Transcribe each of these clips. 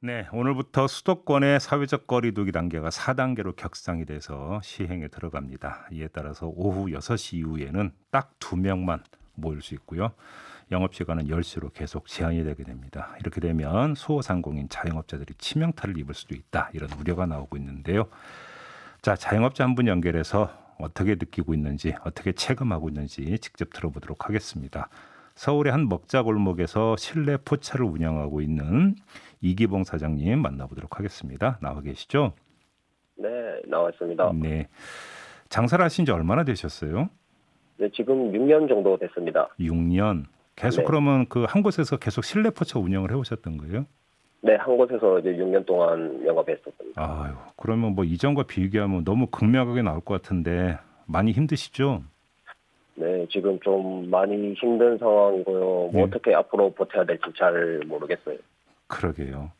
네, 오늘부터 수도권의 사회적 거리두기 단계가 4단계로 격상이 돼서 시행에 들어갑니다. 이에 따라서 오후 6시 이후에는 딱 2명만 모일 수 있고요. 영업시간은 10시로 계속 제한이 되게 됩니다. 이렇게 되면 소상공인 자영업자들이 치명타를 입을 수도 있다. 이런 우려가 나오고 있는데요. 자, 자영업자 한 분 연결해서 어떻게 느끼고 있는지, 어떻게 체감하고 있는지 직접 들어보도록 하겠습니다. 서울의 한 먹자골목에서 실내 포차를 운영하고 있는 이기봉 사장님 만나보도록 하겠습니다. 나와 계시죠? 네, 나왔습니다. 네. 장사를 하신 지 얼마나 되셨어요? 네, 지금 6년 정도 됐습니다. 6년. 계속 네. 그러면 그 한 곳에서 계속 실내 포차 운영을 해오셨던 거예요? 네, 한 곳에서 이제 6년 동안 영업했었습니다. 아유, 그러면 뭐 이전과 비교하면 너무 극명하게 나올 것 같은데 많이 힘드시죠? 네, 지금 좀 많이 힘든 상황이고요. 뭐 네. 어떻게 앞으로 버텨야 될지 잘 모르겠어요. 그러게요.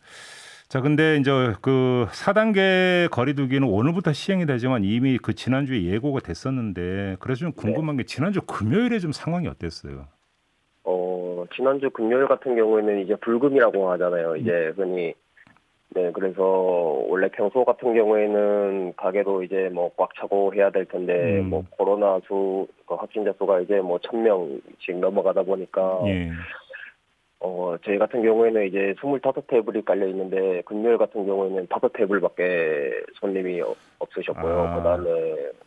자, 근데 이제 그 4단계 거리두기는 오늘부터 시행이 되지만 이미 그 지난주에 예고가 됐었는데 그래서 좀 네. 궁금한 게 지난주 금요일에 좀 상황이 어땠어요? 지난주 금요일 같은 경우에는 이제 불금이라고 하잖아요. 이제 흔히. 네, 그래서 원래 평소 같은 경우에는 가게도 이제 뭐 꽉 차고 해야 될 텐데, 뭐 코로나 확진자 수가 이제 뭐 1,000명씩 넘어가다 보니까, 예. 저희 같은 경우에는 이제 25테이블이 깔려 있는데, 금요일 같은 경우에는 5테이블밖에 손님이 없으셨고요. 아. 그다음에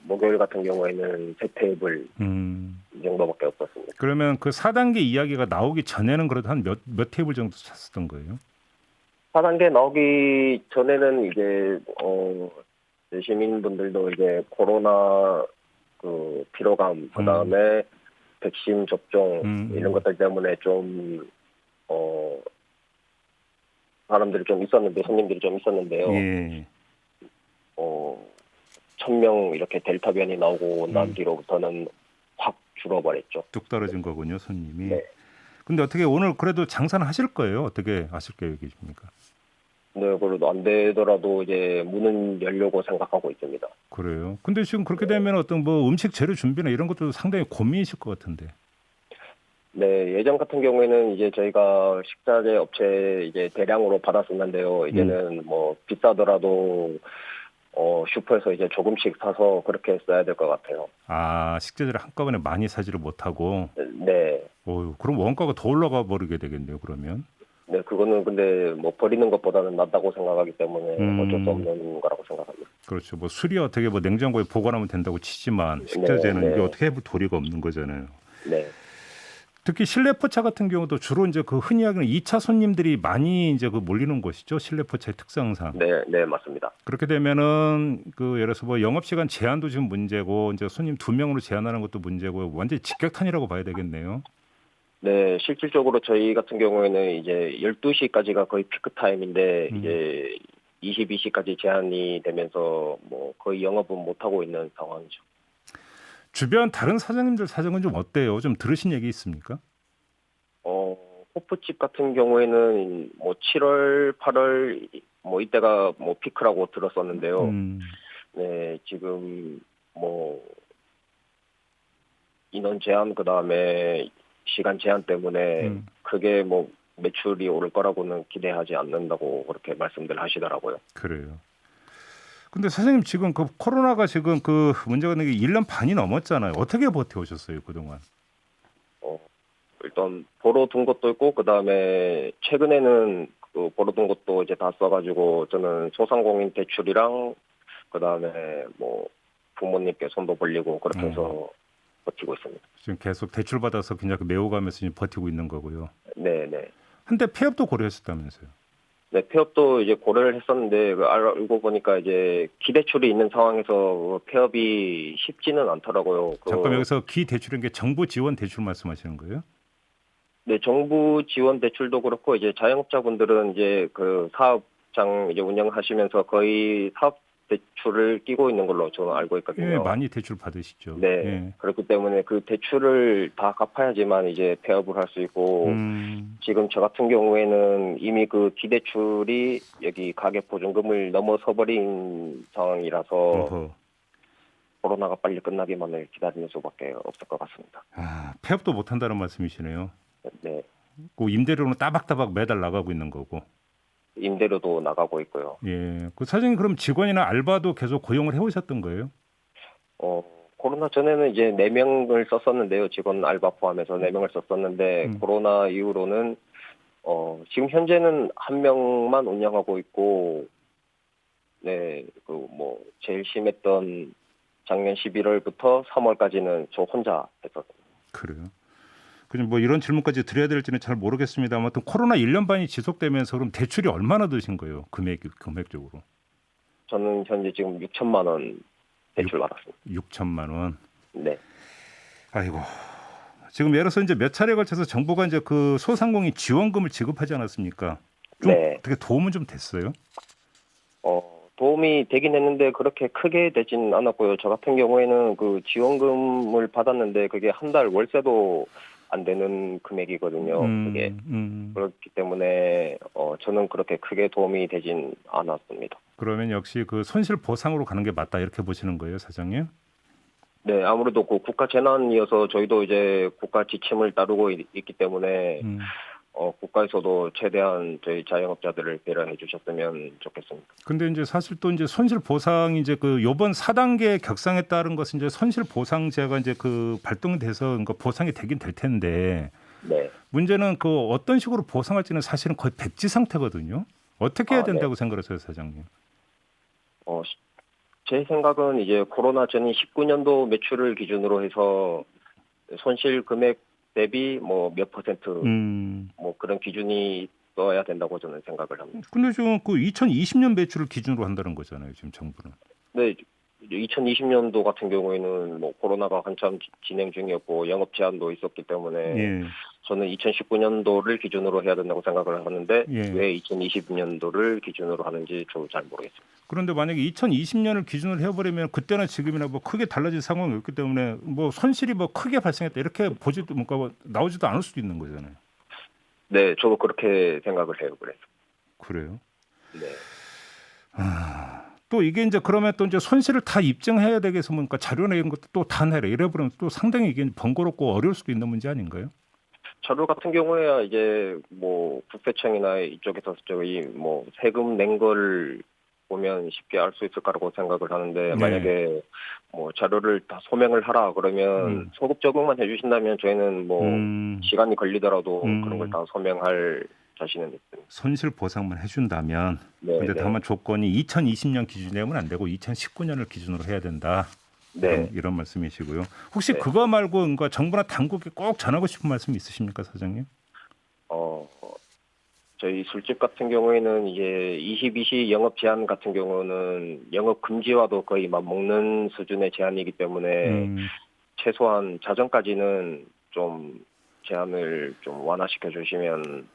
목요일 같은 경우에는 3테이블 음. 이 정도밖에 없었습니다. 그러면 그 4단계 이야기가 나오기 전에는 그래도 한 몇 테이블 정도 찼었던 거예요? 4단계 나오기 전에는 이제, 시민분들도 이제 코로나 피로감, 그 다음에 백신 접종, 이런 것들 때문에 좀, 사람들이 좀 있었는데, 손님들이 좀 있었는데요. 예. 1,000명 이렇게 델타 변이 나오고 난 뒤로부터는 확 줄어버렸죠. 뚝 떨어진 거군요, 손님이. 네. 근데 어떻게 오늘 그래도 장사는 하실 거예요? 어떻게 하실 계획이십니까? 네, 그래도 안 되더라도 이제 문은 열려고 생각하고 있습니다. 그래요. 근데 지금 그렇게 되면 어떤 뭐 음식 재료 준비나 이런 것도 상당히 고민이실 것 같은데. 네, 예전 같은 경우에는 이제 저희가 식자재 업체 이제 대량으로 받았었는데요. 이제는 뭐 비싸더라도 슈퍼에서 이제 조금씩 사서 그렇게 써야 될 것 같아요. 아, 식재료를 한꺼번에 많이 사지를 못하고. 네, 어휴, 그럼 원가가 더 올라가 버리게 되겠네요, 그러면. 네, 그거는 근데 뭐 버리는 것보다는 낫다고 생각하기 때문에 어쩔 수 없는 거라고 생각합니다. 그렇죠. 뭐 술이 어떻게 뭐 냉장고에 보관하면 된다고 치지만 식자재는 네, 이게 네. 어떻게 해볼 도리가 없는 거잖아요. 네, 특히 실내 포차 같은 경우도 주로 이제 그 흔히 하기는 2차 손님들이 많이 이제 그 몰리는 곳이죠. 실내 포차의 특성상. 네, 네, 맞습니다. 그렇게 되면은 그 예를 들어서 뭐 영업 시간 제한도 지금 문제고 이제 손님 2명으로 제한하는 것도 문제고 완전히 직격탄이라고 봐야 되겠네요. 네, 실질적으로 저희 같은 경우에는 이제 12시까지가 거의 피크 타임인데 이제 22시까지 제한이 되면서 뭐 거의 영업은 못 하고 있는 상황이죠. 주변 다른 사장님들 사정은 좀 어때요? 좀 들으신 얘기 있습니까? 호프집 같은 경우에는 뭐 7월, 8월 뭐 이때가 뭐 피크라고 들었었는데요. 네, 지금 뭐 인원 제한 그다음에 시간 제한 때문에 크게 뭐 매출이 오를 거라고는 기대하지 않는다고 그렇게 말씀들 하시더라고요. 그래요. 근데 선생님 지금 그 코로나가 지금 그 문제가 있는 게 1년 반이 넘었잖아요. 어떻게 버텨오셨어요, 그동안? 일단 벌어둔 것도 있고 그다음에 최근에는 그 벌어둔 것도 이제 다 써가지고 저는 소상공인 대출이랑 그다음에 뭐 부모님께 손도 벌리고 그렇게 해서 버티고 있습니다. 지금 계속 대출 받아서 그냥 메워가면서 지금 버티고 있는 거고요. 네네. 한때 폐업도 고려했었다면서요. 네, 폐업도 이제 고려를 했었는데 알고 보니까 이제 기대출이 있는 상황에서 폐업이 쉽지는 않더라고요. 잠깐 여기서 기대출인 게 정부 지원 대출 말씀하시는 거예요? 네, 정부 지원 대출도 그렇고 이제 자영업자분들은 이제 그 사업장 이제 운영하시면서 거의 사업 대출을 끼고 있는 걸로 저는 알고 있거든요. 예, 많이 대출 받으시죠. 네, 예. 그렇기 때문에 그 대출을 다 갚아야지만 이제 폐업을 할 수 있고 지금 저 같은 경우에는 이미 그 기대출이 여기 가계보증금을 넘어서 버린 상황이라서 어허. 코로나가 빨리 끝나기만을 기다리는 수밖에 없을 것 같습니다. 아, 폐업도 못한다는 말씀이시네요. 네, 그 임대료는 따박따박 매달 나가고 있는 거고. 임대료도 나가고 있고요. 예. 그 사장님 그럼 직원이나 알바도 계속 고용을 해오셨던 거예요? 코로나 전에는 이제 4명을 썼었는데요. 직원 알바 포함해서 4명을 썼었는데 코로나 이후로는 지금 현재는 1명만 운영하고 있고, 네, 그 뭐 제일 심했던 작년 11월부터 3월까지는 저 혼자 했었어요. 그래요. 그럼 뭐 이런 질문까지 드려야 될지는 잘 모르겠습니다만, 아무튼 코로나 1년 반이 지속되면서 그럼 대출이 얼마나 드신 거예요? 금액적으로? 저는 현재 지금 6천만 원 대출 받았습니다. 6천만 원. 네. 아이고. 지금 예를 들어서 이제 몇 차례에 걸쳐서 정부가 이제 그 소상공인 지원금을 지급하지 않았습니까? 좀 네. 어떻게 도움은 좀 됐어요? 도움이 되긴 했는데 그렇게 크게 되진 않았고요. 저 같은 경우에는 그 지원금을 받았는데 그게 한 달 월세도 안 되는 금액이거든요. 그게 그렇기 때문에 저는 그렇게 크게 도움이 되진 않았습니다. 그러면 역시 그 손실 보상으로 가는 게 맞다 이렇게 보시는 거예요, 사장님? 네, 아무래도 그 국가 재난이어서 저희도 이제 국가 지침을 따르고 있기 때문에 국가에서도 최대한 저희 자영업자들을 배려해 주셨으면 좋겠습니다. 근데 이제 사실 또 이제 손실 보상이 이제 그 요번 4단계 격상에 따른 것은 이제 손실 보상제가 이제 그 발동돼서 그러니까 보상이 되긴 될 텐데 네. 문제는 그 어떤 식으로 보상할지는 사실은 거의 백지 상태거든요. 어떻게 해야 네. 된다고 생각하세요, 사장님? 제 생각은 이제 코로나 전인 19년도 매출을 기준으로 해서 손실 금액 대비 뭐 몇 퍼센트 뭐 그런 기준이 써야 된다고 저는 생각을 합니다. 근데 지금 그 2020년 매출을 기준으로 한다는 거잖아요, 지금 정부는. 네, 2020년도 같은 경우에는 뭐 코로나가 한참 진행 중이었고 영업 제한도 있었기 때문에 예. 저는 2019년도를 기준으로 해야 된다고 생각을 하는데 예. 왜 2020년도를 기준으로 하는지 저도 잘 모르겠습니다. 그런데 만약에 2020년을 기준으로 해버리면 그때나 지금이나 뭐 크게 달라질 상황이 없기 때문에 뭐 손실이 뭐 크게 발생했다 이렇게 보지도 뭔가 나오지도 않을 수도 있는 거잖아요. 네, 저도 그렇게 생각을 해요. 그래서. 그래요? 네. 또 이게 이제 그러면 또 이제 손실을 다 입증해야 되겠어 보니까 자료나 이런 것도 또 다 내라 이래버리면 또 상당히 이게 번거롭고 어려울 수도 있는 문제 아닌가요? 자료 같은 경우에야 이제 뭐 국세청이나 이쪽에서 저희 뭐 세금 낸 걸 보면 쉽게 알 수 있을 거라고 생각을 하는데 만약에 뭐 자료를 다 소명을 하라 그러면 소급 적용만 해주신다면 저희는 뭐 시간이 걸리더라도 그런 걸 다 소명할 자신은 있습니다. 손실 보상만 해준다면. 네, 근데 네. 다만 조건이 2020년 기준이면 안 되고 2019년을 기준으로 해야 된다. 네. 이런 말씀이시고요. 혹시 네. 그거 말고 그러니까 정부나 당국에 꼭 전하고 싶은 말씀 있으십니까, 사장님? 저희 술집 같은 경우에는 이제 22시 영업 제한 같은 경우는 영업 금지와도 거의 맞먹는 수준의 제한이기 때문에 최소한 자정까지는 좀 제한을 좀 완화시켜 주시면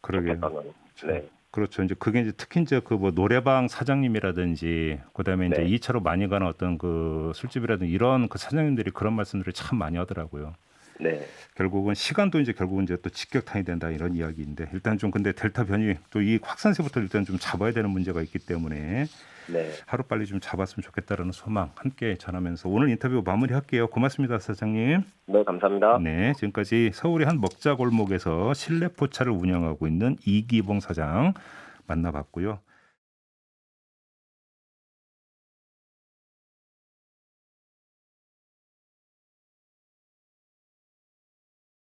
그러게요. 좋겠다는. 네. 그렇죠. 이제 그게 이제 특히 이제 그 뭐 노래방 사장님이라든지 그다음에 이제 네. 2차로 많이 가는 어떤 그 술집이라든지 이런 그 사장님들이 그런 말씀들을 참 많이 하더라고요. 네. 결국은 시간도 이제 결국은 이제 또 직격탄이 된다 이런 이야기인데 일단 좀 근데 델타 변이 또 이 확산세부터 일단 좀 잡아야 되는 문제가 있기 때문에 네. 하루 빨리 좀 잡았으면 좋겠다라는 소망 함께 전하면서 오늘 인터뷰 마무리할게요. 고맙습니다, 사장님. 네, 감사합니다. 네, 지금까지 서울의 한 먹자 골목에서 실내 포차를 운영하고 있는 이기봉 사장 만나봤고요.